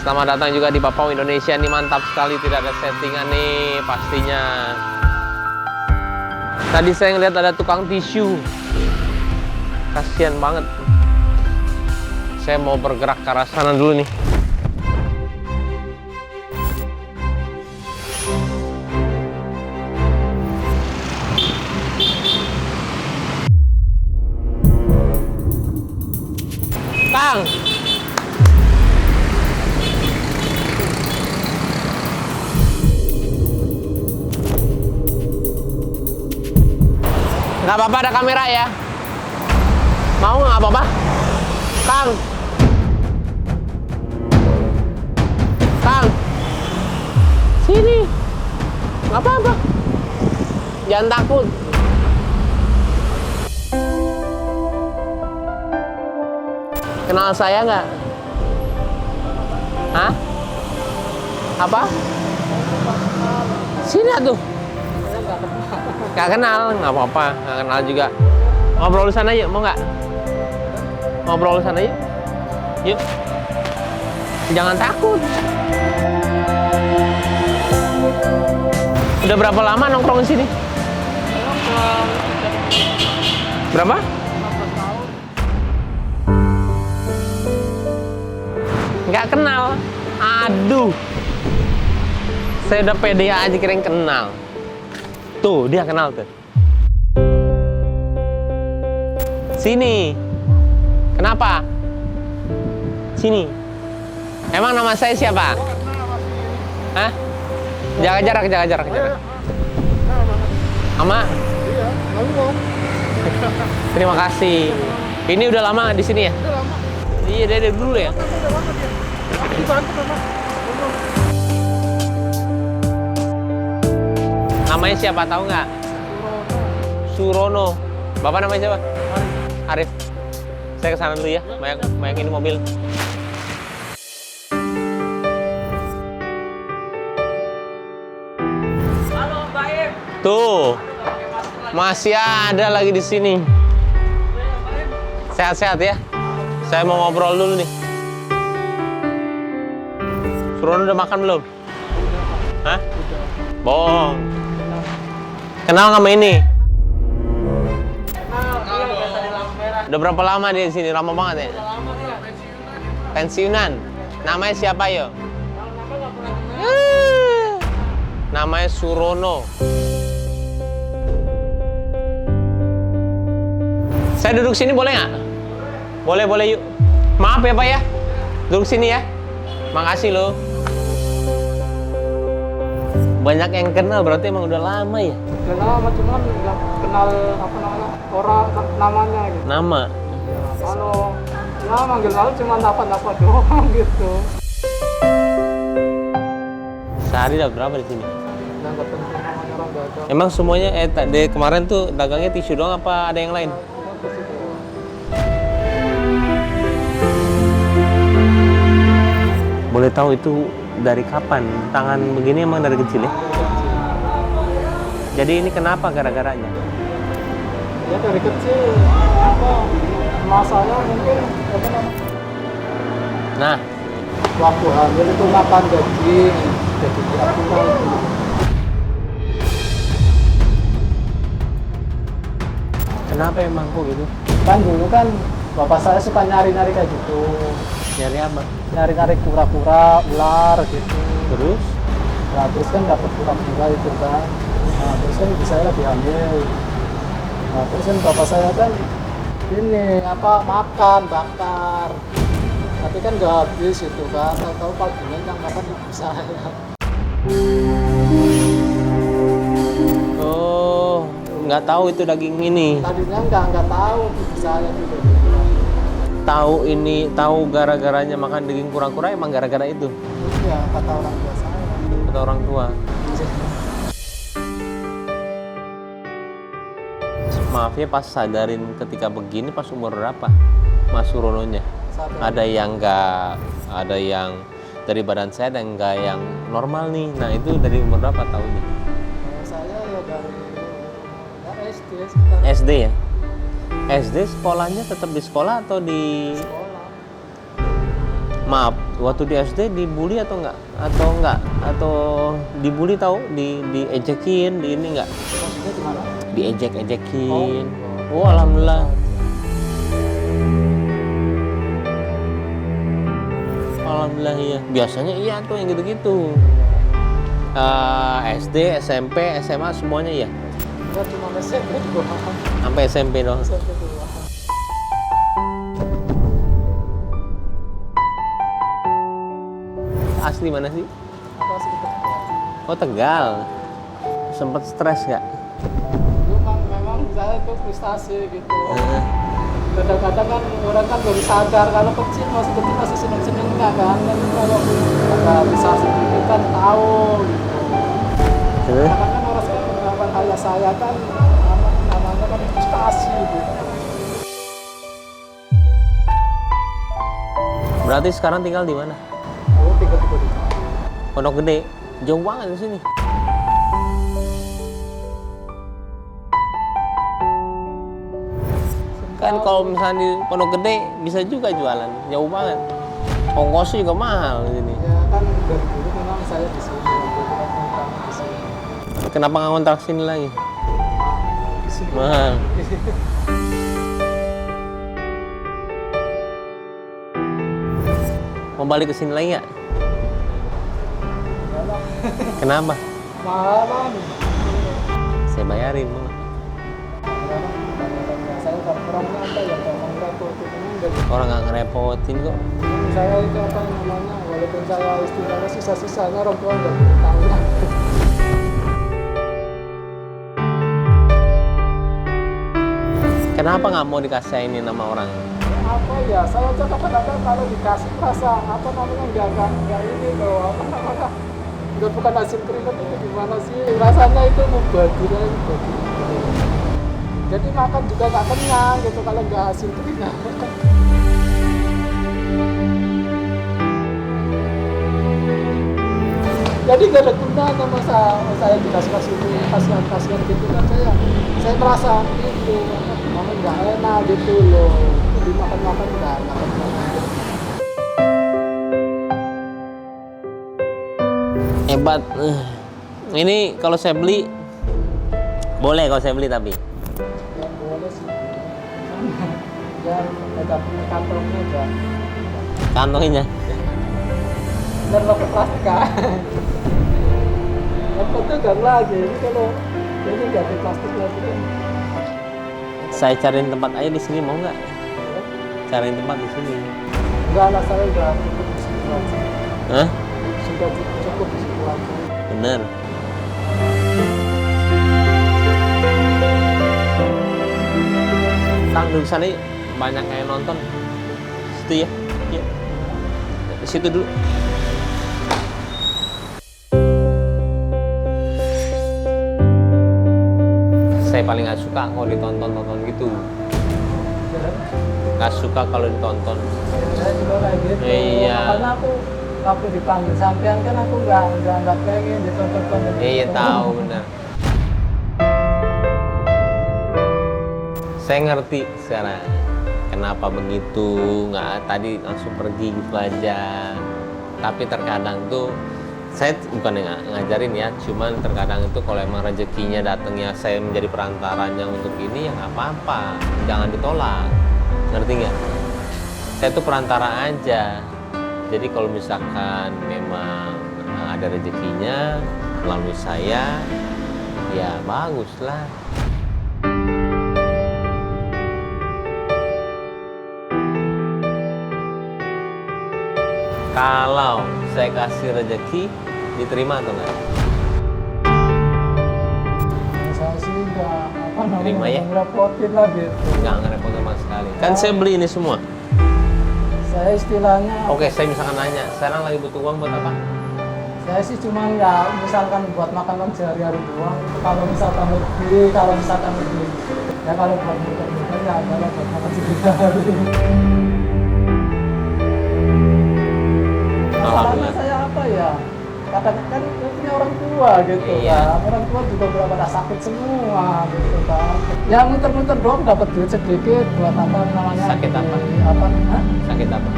Selamat datang juga di Papau Indonesia nih, mantap sekali, tidak ada settingan nih pastinya. Tadi saya ngeliat ada tukang tisu, kasihan banget. Saya mau bergerak ke arah sana dulu nih. Kang, nggak apa-apa ada kamera ya? Mau nggak apa-apa? Kang, Kang, sini, nggak apa-apa, jangan takut. Kenal saya nggak? Hah? Apa? Sini atuh. Nggak kenal, nggak apa-apa, nggak kenal juga. Ngobrol di sana yuk, mau nggak? Ngobrol di sana yuk. Yuk. Jangan takut. Udah berapa lama nongkrong di sini? Berapa? Nggak kenal. Aduh. Saya udah pede aja kirain kenal. Tuh, dia kenal tuh. Sini. Kenapa? Sini. Emang nama saya siapa? Hah? Jaga jarak, jaga jarak, jaga. Ama? Terima kasih. Ini udah lama di sini ya? Udah lama. Iya, dari dulu ya. Namanya siapa, tahu nggak? Surono. Bapak namanya siapa? Arif. Saya kesana dulu ya. Banyak ini mobil. Halo, Baim. Tuh, masih ada lagi di sini. Sehat-sehat ya. Saya mau ngobrol dulu nih. Surono udah makan belum? Hah? Bohong. Kenal sama ini? Udah berapa lama dia di sini? Lama banget ya? Pensiunan. Namanya siapa yo? Namanya Surono. Saya duduk sini boleh nggak? Boleh, boleh yuk. Maaf ya Pak ya. Duduk sini ya. Makasih loh. Banyak yang kenal, berarti emang udah lama ya? Udah lama, cuman nggak kenal apa namanya orang namanya gitu. Nama? Ya, kalau ya manggil lalu cuma dapat doang gitu. Sehari dapat berapa di sini? Dan nggak penting namanya orang dagang. Emang semuanya tadi kemarin tuh dagangnya tisu doang apa ada yang lain? Boleh tahu itu dari kapan? Tangan begini emang dari kecil ya? Jadi ini kenapa gara-garanya? Ya dari kecil apa masanya mungkin apa namanya? Nah, Waktu hamil itu makan daging, jadi aku tahu. kenapa emang kok gitu? Kan dulu kan bapak saya suka nyari-nyari kayak gitu. Nyari apa? Nyari-nyari kura-kura, ular gitu. Terus? Nah, terus kan dapat kura-kura itu kan. Nah, terus kan ibu saya lagi hamil. Nah, terus kan bapak saya kan ini apa makan, bakar. Tapi kan nggak habis itu kan. Tahu-tahu paginya yang makan ibu saya. Oh, nggak tahu itu daging ini. Tadinya nggak tahu ibu saya gitu. Tahu gara-garanya makan daging kura-kura emang gara-gara itu. Iya, kata orang tua saya. Kata orang tua. Maaf ya, pas sadarin ketika begini pas umur berapa Mas Surononya? Ada yang dari badan saya dan enggak yang normal nih. Nah itu dari umur berapa tahunnya? Saya ya dari ya SD sekitar SD ya? SD sekolahnya tetap di sekolah atau di sekolah. Maaf, waktu di SD dibully atau enggak? Atau dibully tahu? Diejekin, di ini enggak? Maksudnya gimana? Diejek-ejekin. Oh, alhamdulillah. Alhamdulillah iya. Biasanya iya tuh yang gitu-gitu. SD, SMP, SMA semuanya iya. Enggak cuma SMP doang. Sampai SMP doang. SMP doang. Asli mana sih? Apa sih kita? Oh, Tegal. Sempet stres nggak? Memang saya tuh frustasi gitu. Kadang-kadang kan orang kan baru sadar kalau kecil masih seneng-senengnya kan. Tapi kalau ada bisa sedikit kan tahu gitu. Karena kan orang sekarang kayak saya kan namanya kan frustasi gitu. Berarti sekarang tinggal di mana? Oh, tiga-tiga di Pondok Gede. Jauh banget di sini. Kan kalau misalnya di Pondok Gede bisa juga jualan. Jauh banget. Ongkosnya juga mahal di sini. Ya kan dari dulu memang saya di sini, di sini. Kenapa nggak kontrak sini lagi? Di sini. Mahal. Mau balik ke sini lagi nggak? Kenapa? Malam. Saya bayarin, mau nggak? Saya orangnya apa ya, kalau ngerepotin enggak. Orang nggak ngerepotin kok. Saya itu apa namanya, walaupun saya istilahnya sisa-sisanya orang tua nggak tahu. Kenapa nggak mau dikasih ini nama orang? Apa ya, saya aja kadang-kadang kalau dikasih rasa apa namanya nggak ini loh, apa namanya nggak, bukan hasil keringat itu gimana sih rasanya, itu mubazir aja. Jadi makan juga nggak kenyang gitu kalau nggak hasil keringat. Jadi nggak ada gunanya masa saya dikasih ini kasihan gitu kan, saya merasa itu makan nggak enak gitu loh. Jadi makan nggak enak. Hebat. Ini kalau saya beli boleh kalau saya beli tapi Ya boleh sih. Dan ada kantongnya aja. kantongnya. Dan lo plastik kan. Apa tuh gang lagi. Ini kalau ini nggak ada plastik lagi kan. Saya cariin tempat aja di sini mau nggak? Cariin tempat di sini. Enggak lah, saya udah cukup di situ aja. Hah? Sudah cukup di situ aja. Bener. Tang duduk sana yuk. Banyak yang nonton. Situ ya. Yuk. Di situ dulu. Saya paling nggak suka kalau ditonton gitu. Nggak suka kalau ditonton. Saya juga kayak gitu. Iya. Karena aku waktu dipanggil sampean kan aku nggak pengen ditonton. Iya tahu benar. Saya ngerti sekarang kenapa begitu, nggak tadi langsung pergi gitu aja. Tapi terkadang tuh saya bukan ngajarin ya, cuman terkadang itu kalau emang rezekinya datangnya saya menjadi perantaranya untuk ini ya nggak apa-apa, jangan ditolak. Ngerti nggak? Saya tuh perantara aja. Jadi kalau misalkan memang ada rezekinya melalui saya, ya bagus lah. Kalau saya kasih rezeki, diterima atau enggak? Saya sih nggak apa Terima namanya ya? ngerepotin lah gitu. Nggak ngerepot sama sekali. Kan saya beli ini semua. Saya istilahnya, Oke, saya misalkan nanya, sekarang lagi butuh uang buat apa? saya sih cuma ya misalkan buat makan sehari-hari doang. Kalau misalkan lebih, ya kalau buat muter-muter ya adalah buat makan sehari-hari. Masalahnya Alhamdulillah. saya apa ya? Kadang-kadang kan punya orang tua gitu Iya. kan. Orang tua juga pada sakit semua gitu kan. Ya muter-muter doang dapat duit sedikit buat apa namanya? Sakit apa? Apa? Hah? Sakit apa?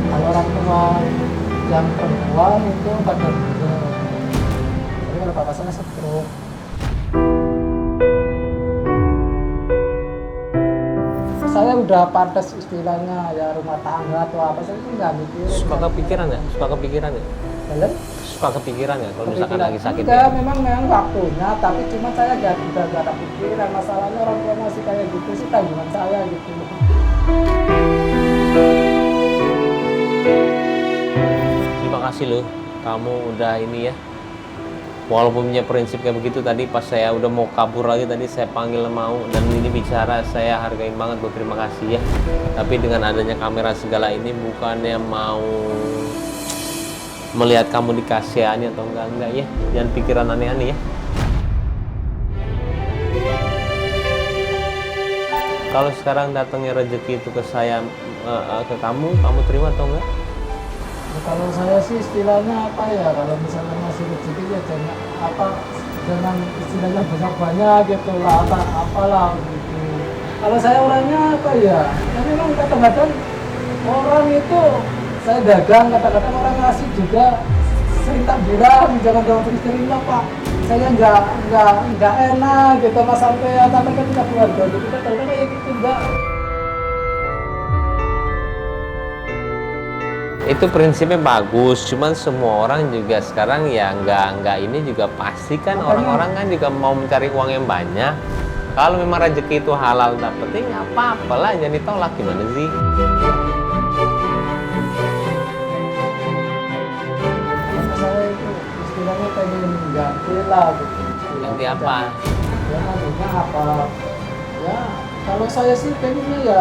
Kalau orang tua yang perempuan itu pada bener. Tapi kalau bapak saya stroke. Saya udah pantas istilahnya ya rumah tangga atau apa saya nggak mikirin. Suka kepikiran nggak? Suka kepikiran nggak? Kalian? Suka kepikiran nggak kalau misalkan lagi sakit? Enggak, memang waktunya, tapi cuma saya udah gak ada pikiran. Masalahnya orang tua masih kayak gitu sih tanggungan saya gitu. Terima kasih loh, kamu udah ini ya. Walaupun punya prinsip kayak begitu, tadi pas saya udah mau kabur lagi tadi saya panggil mau dan ini bicara, saya hargain banget, berterima kasih ya. Tapi dengan adanya kamera segala ini bukannya mau melihat kamu dikasihani atau enggak ya. Jangan pikiran aneh-aneh ya. Kalau sekarang datangnya rezeki itu ke saya, ke kamu terima atau enggak? Kalau saya sih istilahnya apa ya, kalau misalnya masih rezeki ya jangan istilahnya banyak-banyak gitu lah, apalah gitu. Kalau saya orangnya apa ya memang kadang-kadang orang itu, saya dagang kadang-kadang orang ngasih juga sering tak bilang jangan terima Pak, saya nggak enak gitu mas, sampai kan kita keluarga gitu kadang-kadang kayak gitu enggak. Itu prinsipnya bagus, cuman semua orang juga sekarang ya nggak ini juga pasti kan. Orang-orang kan juga mau mencari uang yang banyak. Kalau memang rezeki itu halal dapetin, ya apa-apalah, jangan ditolak, gimana sih? Saya itu istilahnya pengen ganti lah gitu. Ganti apa? Ya maksudnya apa? Ya kalau saya sih pengennya ya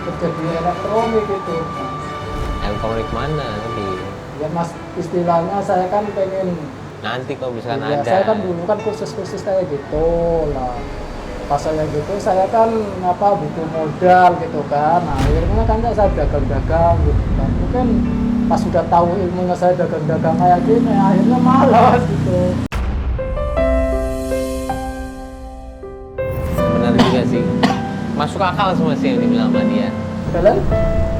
kerja di elektronik gitu. Elektronik mana tadi? Ya mas, istilahnya saya kan pengen. Nanti kalau misalkan Ya, ada. saya kan dulu kan kursus-kursus kayak gitu lah. Pas saya gitu, saya kan butuh modal gitu kan. Nah, akhirnya kan saya dagang-dagang gitu kan. Mungkin pas sudah tahu ilmunya saya dagang-dagang kayak gini, akhirnya malas gitu. Benar juga sih. Masuk akal semua sih yang dibilang sama dia. Kalian?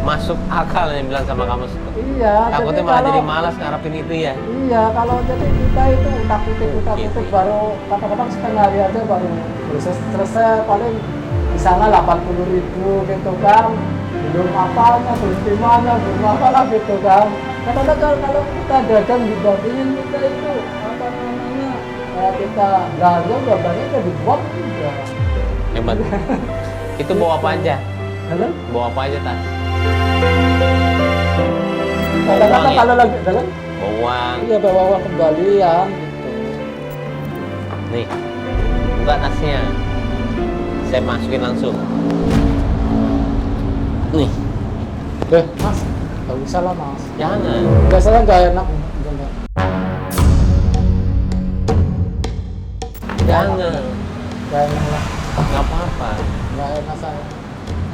Masuk akal yang bilang sama kamu. Iya. Takutnya malah jadi malas ngarepin itu ya. Iya, kalau jadi kita itu utak-utik baru kadang-kadang setengah hari aja baru selesai paling di sana 80.000 gitu kan. Belum apanya, belum timanya, belum apalah gitu kan. Kadang-kadang kalau kita dagang dibandingin kita itu apa namanya, kita belanja udah banyak udah dibuang juga. Hebat. Itu bawa apa aja? Halo? Bawa apa aja tas? Kadang-kadang ya? kalau lagi dalam, Bawa uang. iya bawa uang kembalian gitu. Nih, buka tasnya. Saya masukin langsung. Nih, Mas, nggak usah lah mas. jangan. Biasanya nggak enak. Enggak. Jangan. Nggak enak lah. Nggak apa-apa. Nggak enak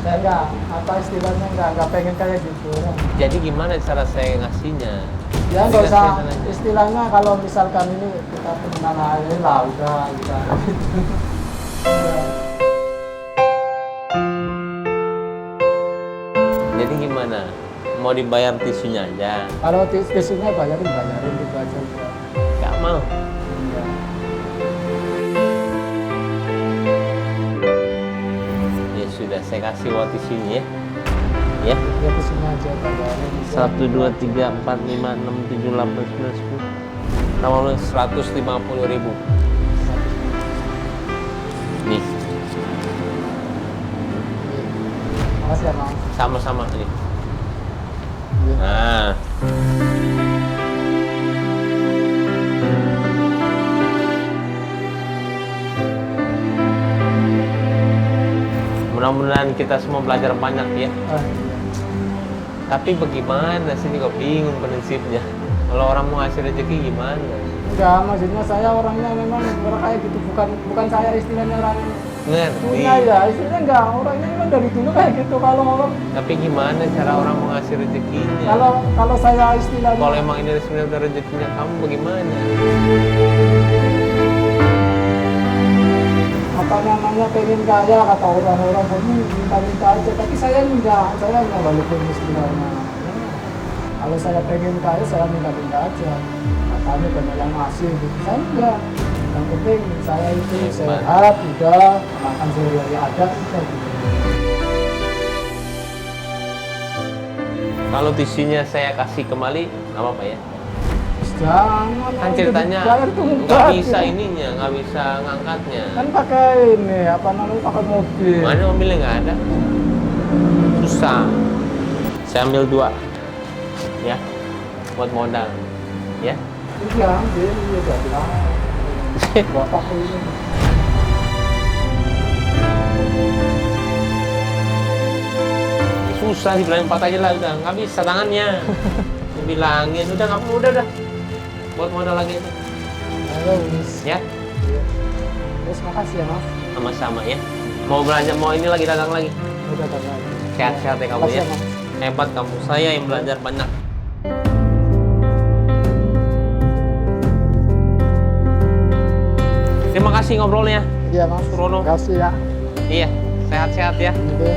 saya nggak apa istilahnya nggak pengen kayak gitu ya. Jadi gimana cara saya ngasihnya? Ya nggak Dikasih usah aja. istilahnya kalau misalkan ini kita temenan aja lah udah gitu. Jadi gimana? Mau dibayar tisunya aja? Kalau tisunya bayarin gitu aja. Nggak mau. Iya. Ya sudah, saya kasih uang tisunya ya. Ya. Ya tisunya aja bayarin. 1, 2, 3, 4, 5, 6, 7, 8, 9, 10. Tambah 150.000. Nih, Makasih ya mas. sama-sama nih. Iya. Nah, mudah-mudahan kita semua belajar banyak ya. Iya. Tapi bagaimana sih, kok bingung prinsipnya. Kalau orang mau ngasih rezeki gimana? Enggak, maksudnya saya orangnya memang orang kayak gitu, bukan saya istilahnya orang Ngerti. punya ya, istilahnya enggak, orangnya memang dari dulu kayak gitu. Kalau orang Tapi gimana cara orang mau ngasih rezekinya? kalau saya istilahnya Kalau emang ini sebenarnya udah rezekinya kamu, bagaimana? apa namanya pengen kaya kata orang-orang ini minta-minta aja, tapi saya enggak balikin istilahnya. Kalau saya pengen kaya, saya minta-minta aja. Katanya banyak yang ngasih gitu. Saya enggak. Yang penting saya itu sehat, udah makan sehari-hari ada, udah gitu. Kalau tisunya saya kasih kembali, nggak apa-apa ya? Jangan. Kan ceritanya jangan nggak tungkat. bisa ininya, nggak bisa ngangkatnya. Kan pakai ini, apa namanya, pakai mobil. Mana mobilnya nggak ada? Susah. Saya ambil 2, ya, buat modal, ya. Iya, ambil, iya, jadi bapak ini. Susah dibilangin 4 aja lah, udah nggak bisa tangannya. Dibilangin udah nggak perlu, udah buat modal lagi itu, Halo, Miss. ya. Iya. Terus makasih ya, Mas. Sama-sama ya. Mau belanja, mau ini lagi, datang lagi. Udah lagi. Sehat-sehat ya kamu Makasih ya. Mas. Hebat kamu, saya yang belajar banyak. Terima kasih ngobrolnya. Iya, Mas. Rono. Makasih ya. Iya, sehat-sehat ya. Oke.